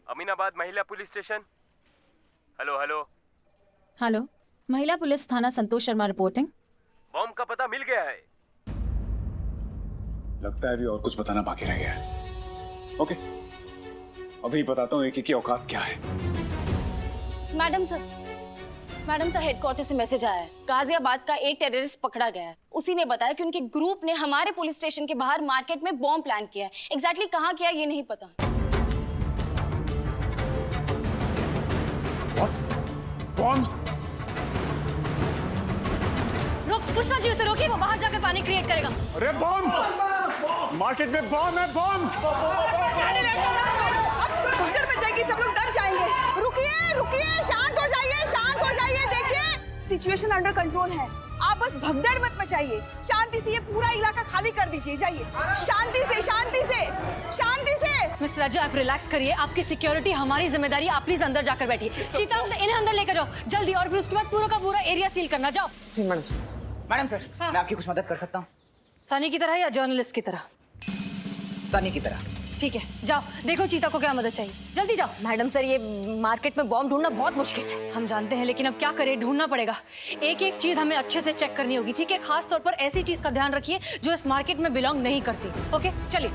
अमीनाबाद महिला police station. Hello hello. Hello, महिला police थाना संतोष शर्मा रिपोर्टिंग। बॉम्ब का पता मिल गया है। लगता है अभी और कुछ बताना बाकी रह गया है। ओके, अभी बताता हूँ एक की औकात क्या है। मैडम सर हेडक्वार्टर से मैसेज आया है। गाजियाबाद का एक टेररिस्ट पकड़ा गया है। उसी ने बताया कि उनके ग्रुप ने हमारे पुलिस स्टेशन के बाहर मार्केट में बॉम्ब प्लान किया है। एग्जैक्टली कहाँ किया ये नहीं पता। बॉम्ब? रुक, पुष्पा जी उसे रोकिए, वो बाहर जाकर पानी क्रिएट करेगा। अरे बॉम्ब! मार्केट में बॉम्ब है, बॉम्ब! भगदड़ मचाएगी, सब लोग डर जाएंगे। रुकिए, शांत हो जाइए। देखिए, सिचुएशन अंडर कंट्रोल है। आप बस भगदड़ मत मचाइए। शांति से ये पूरा इलाका खाली कर दीजिए। जाइए, शांति से। मिस्टर राजा, आप रिलैक्स करिए। आपकी सिक्योरिटी हमारी जिम्मेदारी। आप प्लीज अंदर जाकर बैठिए। चीता, इन्हें अंदर लेकर जाओ जल्दी, और फिर उसके बाद पूरा का पूरा एरिया सील करना। जाओ। मैडम सर, मैं आपकी कुछ मदद कर सकता हूँ? सनी की तरह या जर्नलिस्ट की तरह? सनी की तरह। ठीक है, जाओ देखो चीता को क्या मदद चाहिए। जल्दी जाओ। मैडम सर, ये मार्केट में बॉम्ब ढूंढना बहुत मुश्किल है। हम जानते हैं, लेकिन अब क्या करें, ढूंढना पड़ेगा। एक एक चीज हमें अच्छे से चेक करनी होगी, ठीक है? खास तौर पर ऐसी चीज का ध्यान रखिए जो इस मार्केट में बिलोंग नहीं करती। ओके, चलिए।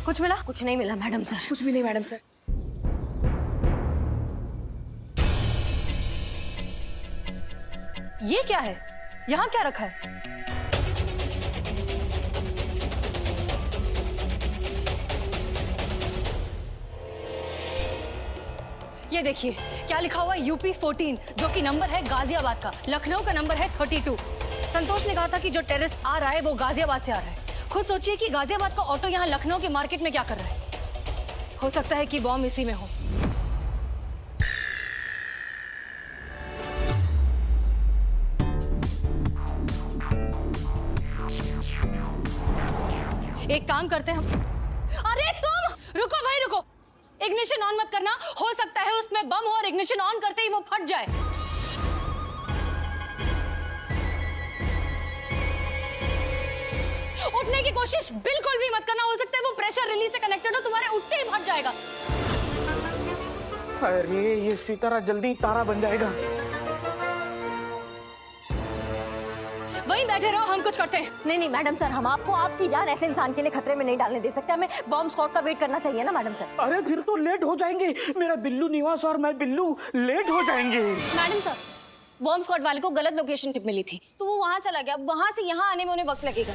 कुछ मिला? कुछ नहीं मिला मैडम सर। कुछ भी नहीं मैडम सर। ये क्या है? यहाँ क्या रखा है? ये देखिए, क्या लिखा हुआ है? यूपी 14, जो कि नंबर है गाजियाबाद का। लखनऊ का नंबर है 32। संतोष ने कहा था कि जो टेररिस्ट आ रहा है वो गाजियाबाद से आ रहा है। खुद सोचिए कि गाजियाबाद का ऑटो यहाँ लखनऊ के मार्केट में क्या कर रहा है। हो सकता है कि बॉम्ब इसी में हो। एक काम करते हैं हम। अरे तुम रुको भाई, रुको। इग्निशन ऑन मत करना। हो सकता है उसमें बम हो और इग्निशन ऑन करते ही वो फट जाए। उठने की कोशिश बिल्कुल भी मत करना। हो सकता है वो प्रेशर रिलीज से कनेक्टेड हो, तुम्हारे उठते ही फट जाएगा। अरे ये सितारा जल्दी तारा बन जाएगा। वहीं बैठे रहो, हम कुछ करते हैं। नहीं मैडम सर, हम आपको आपकी जान ऐसे इंसान के लिए खतरे में नहीं डालने दे सकते। हमें बॉम्ब स्क्वाड का वेट करना चाहिए ना मैडम सर। अरे फिर तो लेट हो जाएंगे। मेरा बिल्लू निवास और मैं बिल्लू लेट हो जाएंगे। मैडम सर, बॉम्ब स्क्वाड वाले को गलत लोकेशन टिप मिली थी, तो वो वहां चला गया। वहां से यहाँ आने में उन्हें वक्त लगेगा।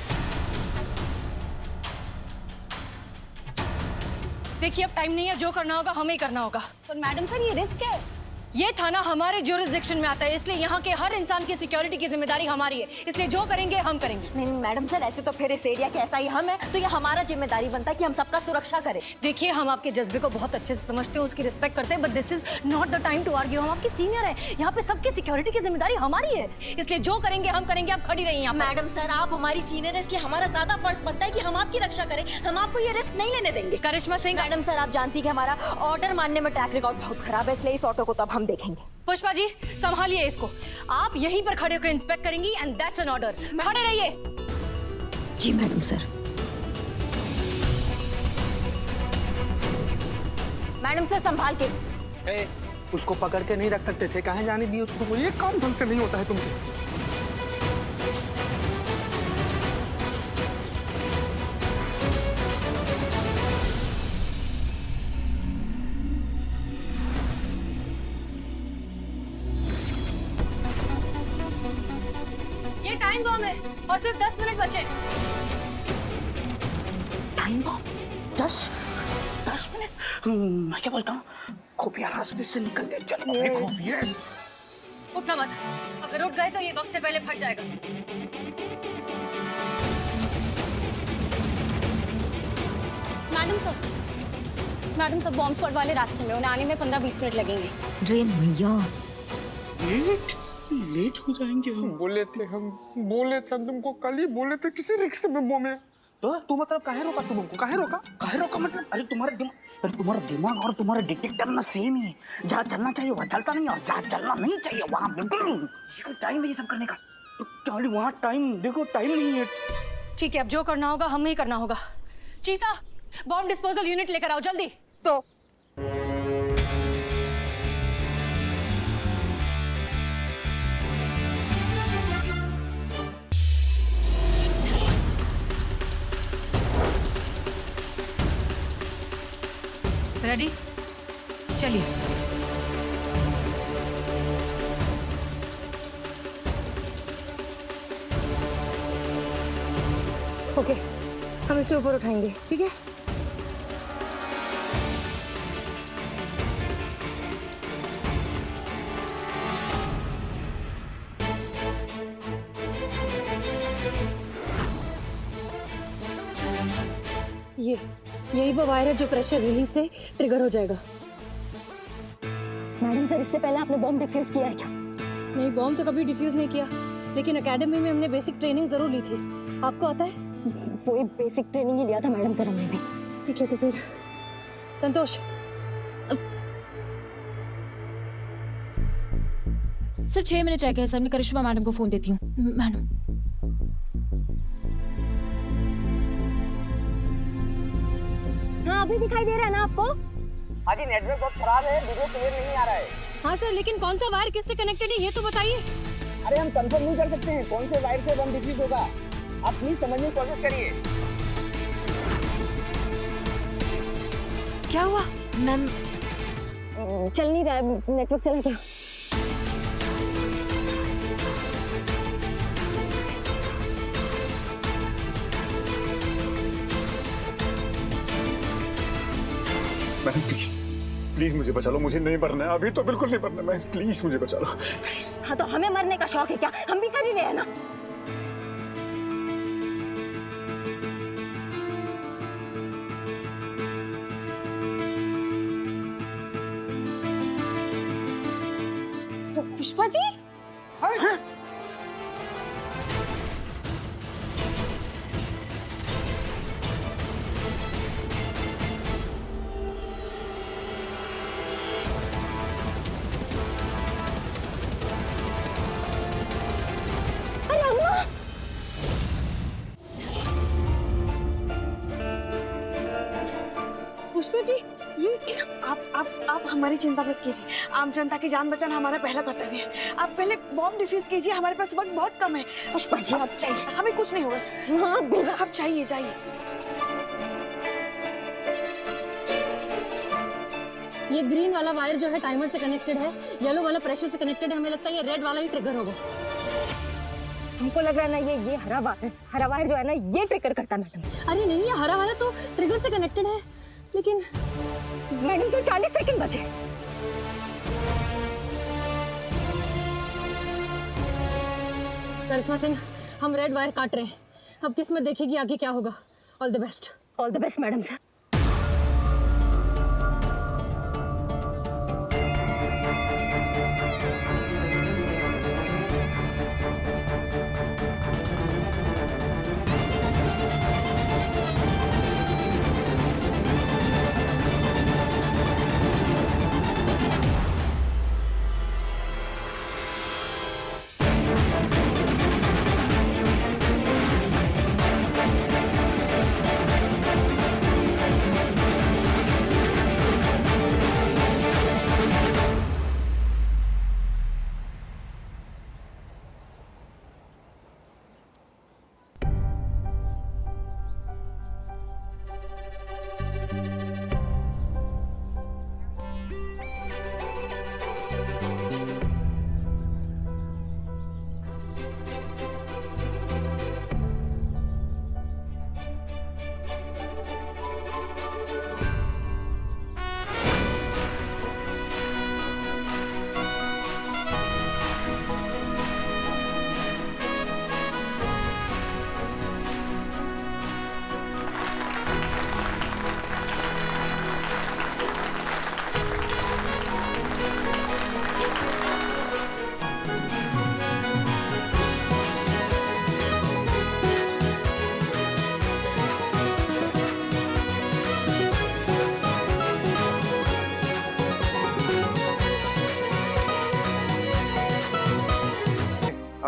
देखिए, अब टाइम नहीं है। जो करना होगा हमें ही करना होगा। पर मैडम सर, ये रिस्क है। ये थाना हमारे ज्यूरिसडिक्शन में आता है, इसलिए यहाँ के हर इंसान की सिक्योरिटी की जिम्मेदारी हमारी है। इसलिए जो करेंगे हम करेंगे। नहीं मैडम सर, ऐसे तो फिर इस एरिया के ऐसा ही हम है, तो ये हमारा जिम्मेदारी बनता है कि हम सबका सुरक्षा करें। देखिए, हम आपके जज्बे को बहुत अच्छे से समझते हैं, उसकी रिस्पेक्ट करते हैं, but this is not the time to argue. हम आपके सीनियर हैं, यहाँ पे सबकी सिक्योरिटी की जिम्मेदारी हमारी है। इसलिए जो करेंगे हम करेंगे। आप खड़ी रहिए यहाँ। मैडम सर, आप हमारी सीनियर है, इसलिए हमारा ज्यादा फर्ज बनता है कि हम आपकी रक्षा करें। हम आपको ये रिस्क नहीं लेने देंगे। करिश्मा सिंह। मैडम सर, आप जानती है कि हमारा ऑर्डर मानने में ट्रैक रिकॉर्ड बहुत खराब है, इसलिए इस ऑटो को तो अब हम देखेंगे। पुष्पा जी, संभालिए इसको। आप यहीं पर खड़े होकर इंस्पेक्ट करेंगी, एंड दैट्स एन ऑर्डर। खड़े रहिए। जी मैडम सर। मैडम सर, संभाल के। उसको पकड़ के नहीं रख सकते थे, कहाँ जाने दिए उसको? ये काम ढंग से नहीं होता है तुमसे। ये टाइम बॉम्ब है और सिर्फ 10 मिनट बचे। Time bomb? 10 मिनट? मैं क्या बोलता हूँ, खुफिया रास्ते से निकलते चलो। खुफिया? उठना मत। अगर उठ गए तो ये वक्त से पहले फट जाएगा। मैडम सर, बॉम्ब स्क्वाड वाले रास्ते में, उन्हें आने में 15-20 मिनट लगेंगे। रे मैया, लेट हो जाएंगे हम। बोले थे हम तुमको कल ही बोले थे किसी रिक्शे में बम है। तो मतलब काहे रोका तुम हमको, काहे रोका? काहे रोका मतलब? अरे तुम्हारा दिमाग और तुम्हारा डिटेक्टर ना सेम ही है। जहाँ चलना चाहिए वहाँ चलता नहीं, और जहाँ चलना नहीं चाहिए वहाँ बिल्कुल नहीं। ये टाइम है ये सब करने का। तो क्या वहाँ टाइम देखो, टाइम नहीं है। ठीक है, अब जो करना होगा हमें ही करना होगा। चीता, बॉम्ब डिस्पोजल यूनिट लेकर आओ जल्दी। तो रेडी, चलिए। ओके, हम इसे ऊपर उठाएंगे, ठीक है? यही वो वायर है जो प्रेशर रिलीज से ट्रिगर हो जाएगा। मैडम सर, इससे पहले आपने बॉम्ब डिफ्यूज किया है क्या? नहीं, बॉम्ब तो कभी डिफ्यूज नहीं किया, लेकिन एकेडमी में हमने बेसिक ट्रेनिंग जरूर ली थी। आपको आता है? वो बेसिक ट्रेनिंग ही लिया था मैडम सर हमने भी। ठीक है, तो फिर संतोष। सिर्फ 6 मिनट रह गए सर, मैं करिश्मा मैडम को फोन देती हूँ। मैडम, हाँ अभी दिखाई दे रहा है ना आपको? हाँ जी, नेटवर्क बहुत खराब है, वीडियो क्लियर नहीं आ रहा है। हाँ सर, लेकिन कौन सा वायर किससे कनेक्टेड है ये तो बताइए। अरे हम कंफर्म नहीं कर सकते हैं कौन से वायर से बम डिफ्यूज होगा। आप प्लीज समझने की कोशिश करिए। क्या हुआ मैम? चल नहीं रहा है, नेटवर्क चला क्या? मैम प्लीज प्लीज मुझे बचा लो, मुझे नहीं मरना है अभी, तो बिल्कुल नहीं मरना। मैम प्लीज मुझे बचा लो प्लीज। हाँ तो हमें मरने का शौक है क्या? हम भी कर ही रहे हैं ना। पुष्पा जी, पुष्पा जी, ये आप हमारी चिंता मत कीजिए। आम जनता की जान बचाना हमारा पहला कर्तव्य है। आप पहले बॉम्ब डिफ्यूज कीजिए, हमारे पास वक्त बहुत कम है। पुष्पा जी आप चाहिए, हमें कुछ नहीं होगा सर। हाँ बिल्कुल, आप चाहिए जाइए। ये ग्रीन वाला वायर जो है टाइमर से कनेक्टेड है, येलो वाला प्रेशर से कनेक्टेड है। हमें लगता है ये रेड वाला ही ट्रिगर होगा। हमको लग रहा है ना ये हरा वायर जो है ना ये ट्रिगर करता है मैडम से। अरे नहीं, ये हरा वाला तो ट्रिगर से कनेक्टेड है, लेकिन मैडम तो 40 सेकंड बचे। करिश्मा सिंह, हम रेड वायर काट रहे हैं। अब किस्मत देखेगी आगे क्या होगा। All the best. All the best madam sir.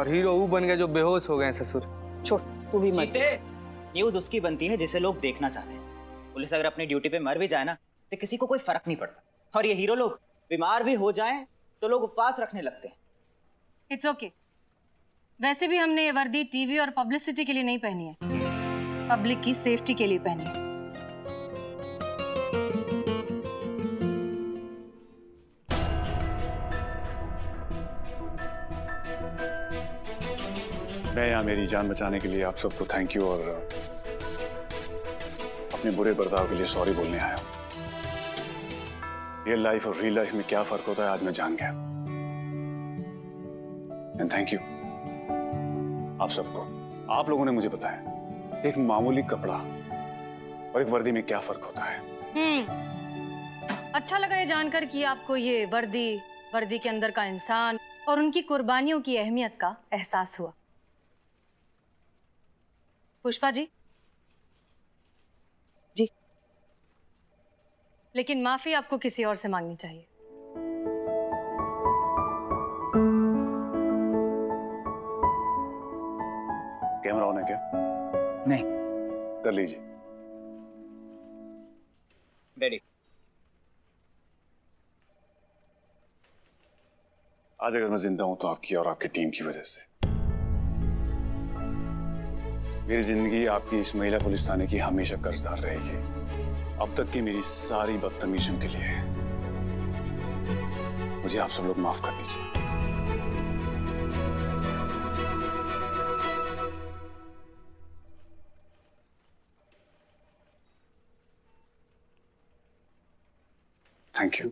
और हीरो वो बन गए जो बेहोश हो गए ससुर। छोड़, तू भी मत। जीते न्यूज उसकी बनती है जिसे लोग देखना चाहते हैं। पुलिस अगर अपनी ड्यूटी पे मर भी जाए ना तो किसी को कोई फर्क नहीं पड़ता। और ये हीरो लोग बीमार भी हो जाएं तो लोग उपवास रखने लगते हैं। It's okay. वैसे भी हमने ये वर्दी टीवी और पब्लिसिटी के लिए नहीं पहनी है, पब्लिक की सेफ्टी के लिए पहनी है। मैं यहाँ मेरी जान बचाने के लिए आप सबको थैंक यू और अपने बुरे बर्ताव के लिए सॉरी बोलने आया हूँ। रियल लाइफ और रियल लाइफ में क्या फर्क होता है आज मैं जान गया। एंड थैंक यू आप सबको। आप लोगों ने मुझे बताया एक मामूली कपड़ा और एक वर्दी में क्या फर्क होता है। अच्छा लगा ये जानकर कि आपको ये वर्दी के अंदर का इंसान और उनकी कुर्बानियों की अहमियत का एहसास हुआ। पुष्पा जी। जी। लेकिन माफी आपको किसी और से मांगनी चाहिए। कैमरा ऑन है क्या? नहीं। कर लीजिए। रेडी। आज अगर मैं जिंदा हूं तो आपकी और आपकी टीम की वजह से। मेरी जिंदगी आपकी इस महिला पुलिस थाने की हमेशा कर्जदार रहेगी, अब तक की मेरी सारी बदतमीजियों के लिए। मुझे आप सब लोग माफ कर दीजिए। Thank you.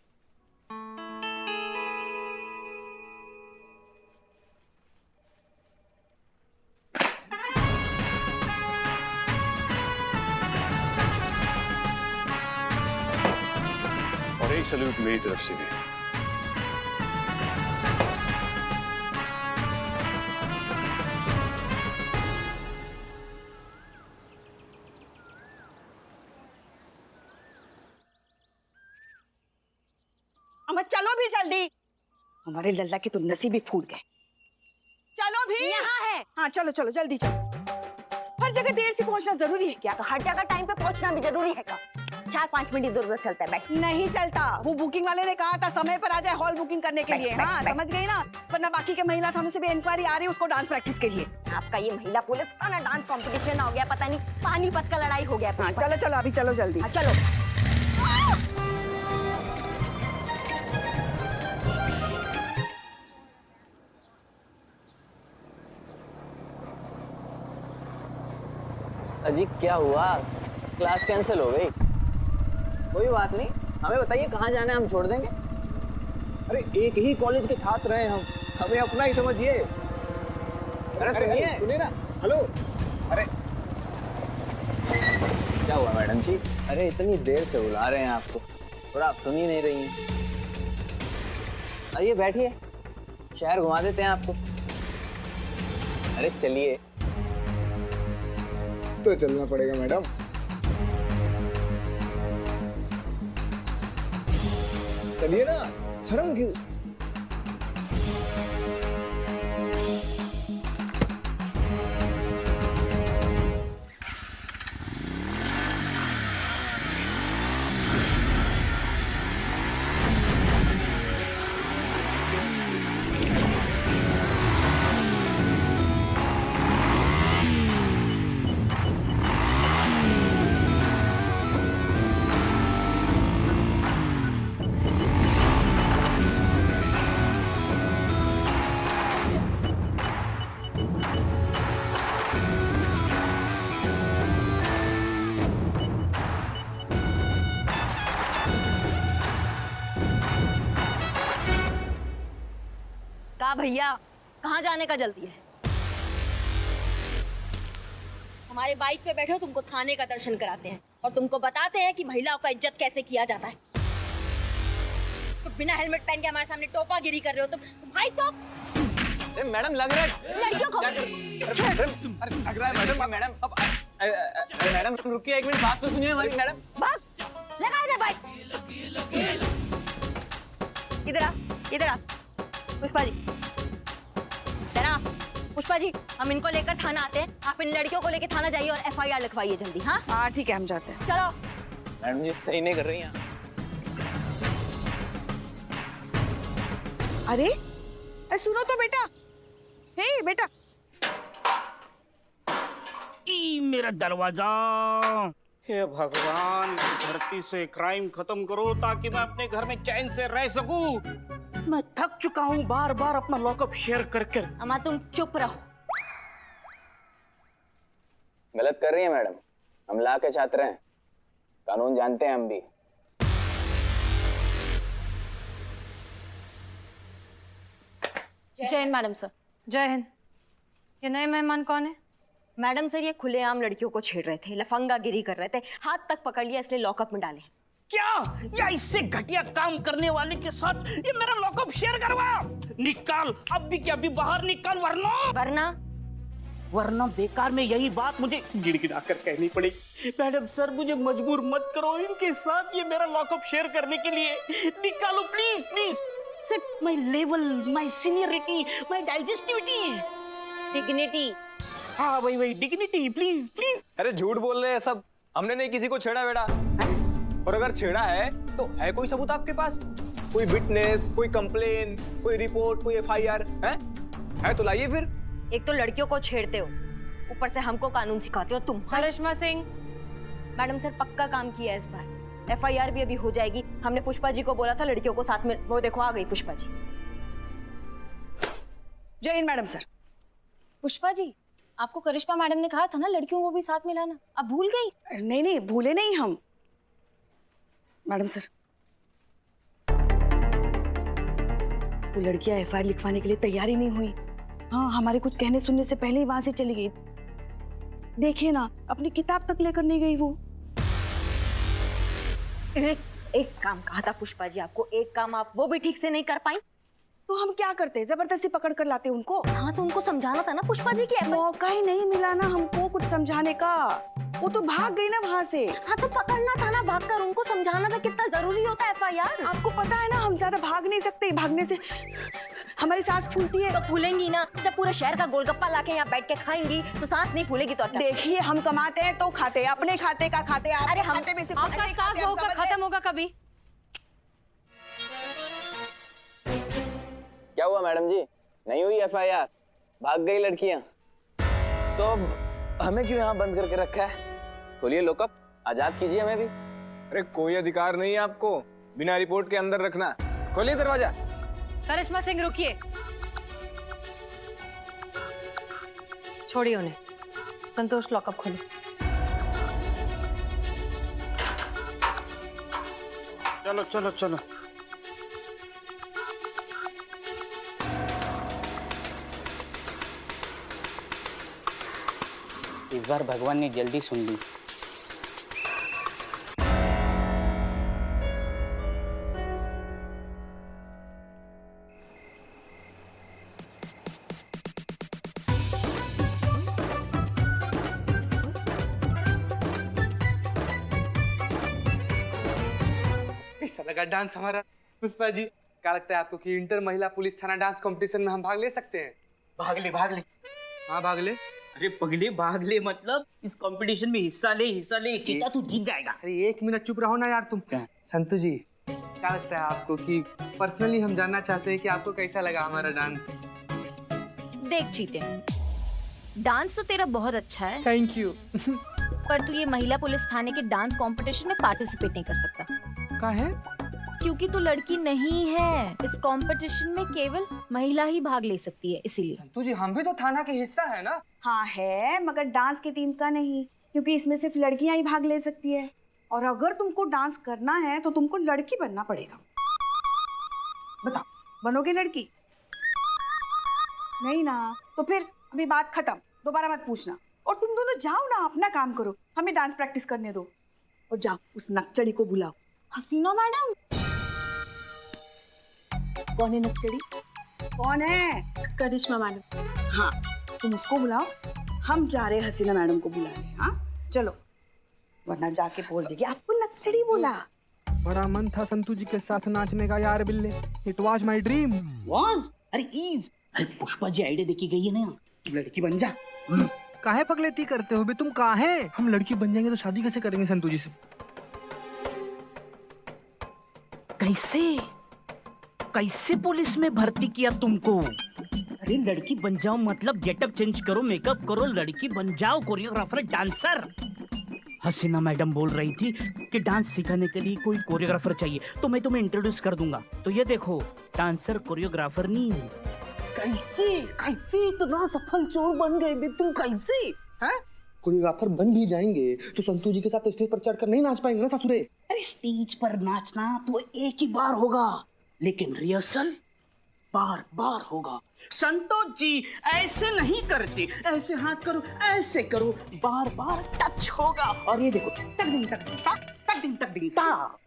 और एक सैल्यूट मेरी तरफ से भी। अमर चलो भी जल्दी, हमारे लल्ला के तो नसीब ही फूट गए। चलो भी। यहाँ है। हाँ चलो चलो जल्दी चलो। हर जगह देर से पहुंचना जरूरी है क्या? हर जगह टाइम पे पहुंचना भी जरूरी है का? 4-5 मिनट जरूरत चलता है। बैठ। नहीं चलता, वो बुकिंग वाले ने कहा था समय पर आ जाए हॉल बुकिंग करने के लिए। हाँ समझ गई ना, वरना बाकी के महिला थानों से भी इंक्वायरी आ रही है उसको डांस प्रैक्टिस के लिए। आपका ये महिला पुलिस का ना डांस कंपटीशन हो गया, पता नहीं पानीपत का लड़ाई हो गया। हाँ चलो चलो अभी चलो जल्दी। हाँ, चलो। अजी क्या हुआ? क्लास कैंसिल हो गई? कोई बात नहीं, हमें बताइए कहाँ जाना है, हम छोड़ देंगे। अरे एक ही कॉलेज के छात्र हैं हम, हमें अपना ही समझिए। अरे सुनिए, सुनिए ना। हेलो। अरे क्या हुआ मैडम जी? अरे इतनी देर से बुला रहे हैं आपको और आप सुन ही नहीं रही हैं। आइए बैठिए, शहर घुमा देते हैं आपको। अरे चलिए। तो चलना पड़ेगा मैडम। चलिए ना, शर्म क्यों? का भैया कहाँ जाने का जल्दी है? हमारे बाइक पे बैठो, तुमको थाने का दर्शन कराते हैं और तुमको बताते हैं कि महिलाओं का इज्जत कैसे किया जाता है। तो बिना हेलमेट पहन के हमारे सामने टोपागिरी कर रहे हो तुम। भाई तो मैडम लग रहा है लड़कियों को लग रहा है मैडम। मैडम अब मैडम रुकिए एक मिनट, बात तो सुनिए हमारी। मैडम भाग, लगा इधर बाइक। इधर आ, इधर आ। पुष्पा जी, इधर आ। पुष्पा जी, हम इनको लेकर थाना आते हैं, आप इन लड़कियों को लेकर थाना जाइए और FIR लिखवाइए जल्दी। हाँ हाँ ठीक है, हम जाते हैं। चलो। मैडम जी सही नहीं कर रही हैं। अरे सुनो तो बेटा, हे बेटा। ई मेरा दरवाजा। हे भगवान, धरती से क्राइम खत्म करो ताकि मैं अपने घर में चैन से रह सकूं। मैं थक चुका हूँ बार बार अपना लॉकअप शेयर करके। अम्मा तुम चुप रहो। गलत कर रही है मैडम, हम ला के छात्र हैं, कानून जानते हैं हम भी। जय हिंद मैडम सर। जय हिंद। ये नए मेहमान कौन है? मैडम सर, ये खुलेआम लड़कियों को छेड़ रहे थे, लफंगागिरी कर रहे थे, हाथ तक पकड़ लिया इसलिए लॉकअप में डाले। क्या या इससे घटिया काम करने वाले के साथ ये मेरा लॉकअप शेयर करवा? निकाल अभी के अभी बाहर निकाल, वरना बेकार में यही बात मुझे गिड़गिड़ा कर कहनी पड़ेगी। मैडम सर मुझे मजबूर मत करो इनके साथ ये मेरा लॉकअप शेयर करने के लिए। निकालो प्लीज प्लीज। सिर्फ my level, my seniority, my digestivity, dignity. हाँ वही डिग्निटी, प्लीज प्लीज। अरे झूठ बोल रहे हैं सब, हमने नहीं किसी को छेड़ा बेटा। और अगर छेड़ा है तो है कोई सबूत आपके पास? कोई विटनेस, कोई कंप्लेन, कोई रिपोर्ट, कोई FIR है तो लाइए फिर। एक तो लड़कियों को छेड़ते हो, ऊपर से हमको कानून सिखाते हो तुम। करिश्मा सिंह। मैडम सर पक्का काम किया है इस बार, FIR भी अभी हो जाएगी। हमने पुष्पा जी को बोला था लड़कियों को साथ में, वो देखो आ गई पुष्पा जी। जय हिंद मैडम सर। पुष्पा जी, आपको करिश्मा मैडम ने कहा था ना लड़कियों को भी साथ में लाना, अब भूल गई? नहीं भूले नहीं हम। मैडम सर, वो लड़कियां FIR लिखवाने के लिए तैयार ही नहीं हुई। हाँ, हमारे कुछ कहने सुनने से पहले ही वहां से चली गई। देखिए ना, अपनी किताब तक लेकर नहीं गई वो। एक काम कहा था पुष्पा जी आपको, एक काम आप वो भी ठीक से नहीं कर पाई तो हम क्या करते? जबरदस्ती पकड़ कर लाते उनको। हाँ तो उनको समझाना था ना पुष्पा जी की। मौका ही नहीं मिला ना हमको कुछ समझाने का। वो तो भाग गई ना वहाँ से। हाँ तो पकड़ना था ना, भागकर उनको समझाना था कितना जरूरी होता है FIR। आपको पता है ना, हम ज्यादा भाग नहीं सकते, भागने से हमारी सांस फूलती है। तो फूलेंगी ना, जब पूरे शहर का गोलगप्पा लाके यहाँ बैठ के खाएंगी तो सांस नहीं फूलेगी। तो देखिए, हम कमाते हैं तो खाते, अपने खाते का खाते। अरे हम खाते में से आपका सास बहू का खत्म होगा कभी? क्या हुआ मैडम जी, नहीं हुई FIR? भाग गई लड़कियां तो हमें क्यों यहाँ बंद करके रखा है? खोलिए लॉकअप, आजाद कीजिए हमें भी। अरे कोई अधिकार नहीं है आपको बिना रिपोर्ट के अंदर रखना। खोलिए दरवाजा। करिश्मा सिंह रुकिए, छोड़िए उन्हें। संतोष लॉकअप खोलो। चलो चलो चलो। इस बार भगवान ने जल्दी सुन ली। कैसा लगा डांस हमारा? पुष्पा जी, क्या लगता है आपको कि इंटर महिला पुलिस थाना डांस कंपटीशन में हम भाग ले सकते हैं? भाग ले। हाँ भाग ले। अरे पगले भाग ले मतलब इस कंपटीशन में हिस्सा ले चीता तू जीत जाएगा। अरे 1 मिनट चुप रहो ना यार तुम। संतु जी, क्या लगता है आपको कि पर्सनली हम जानना चाहते हैं कि आपको कैसा लगा हमारा डांस? देख चीते, डांस तो तेरा बहुत अच्छा है, थैंक यू। पर तू ये महिला पुलिस थाने के डांस कंपटीशन में पार्टिसिपेट नहीं कर सकता। क्या है? क्योंकि तू लड़की नहीं है। इस कंपटीशन में केवल महिला ही भाग ले सकती है, इसीलिए। संतु जी, हम भी तो थाना के हिस्सा है ना। हाँ है, मगर डांस की टीम का नहीं, क्योंकि इसमें सिर्फ लड़कियां ही भाग ले सकती है। और अगर तुमको डांस करना है तो तुमको लड़की बनना पड़ेगा। बताओ, बनोगे लड़की? नहीं ना, तो फिर अभी बात खत्म, दोबारा मत पूछना। और तुम दोनों जाओ ना, अपना काम करो, हमें डांस प्रैक्टिस करने दो। और जाओ, उस नक्चड़ी को बुलाओ। हसीना मैडम? कौन है नक्चड़ी? कौन है? करिश्मा मैडम। हाँ, तुम उसको बुलाओ, हम जा रहे हैं हसीना मैडम को बुलाने। हाँ चलो, वरना जाके बोल देगी आपको नक्चड़ी बोला। बड़ा मन था संतु जी के साथ नाचने का यार बिल्ले। It was my dream. Was? अरे ईज, अरे पुष्पा जी आइडिया देखी गई है ना, लड़की बन जा। काहे पगलेती करते हो बे, तुम काहे? हम लड़की बन जाएंगे तो शादी कैसे करेंगे संतू जी से? कैसे कैसे पुलिस में भर्ती किया तुमको? अरे लड़की बन जाओ मतलब गेटअप चेंज करो, मेकअप करो, लड़की बन जाओ, कोरियोग्राफर, डांसर। हसीना मैडम बोल रही थी कि डांस सिखाने के लिए कोई कोरियोग्राफर चाहिए, तो मैं तुम्हें इंट्रोड्यूस कर दूंगा। तो ये देखो, डांसर कोरियोग्राफर नहीं। कैसे कैसे इतना सफल चोर बन गए बे तुम? कैसे हैं? कोरियोग्राफर बन भी जाएंगे तो संतू जी के साथ स्टेज पर चढ़कर नहीं नाच पाएंगे ना ससुरे? अरे स्टेज पर नाचना तो एक ही बार होगा, लेकिन रिहर्सल बार बार होगा। संतोष जी ऐसे नहीं करते, ऐसे हाथ करो, ऐसे करो, बार बार टच होगा। और ये देखो, तक दिन तक दिन ता, तक दिन तक दिन ता।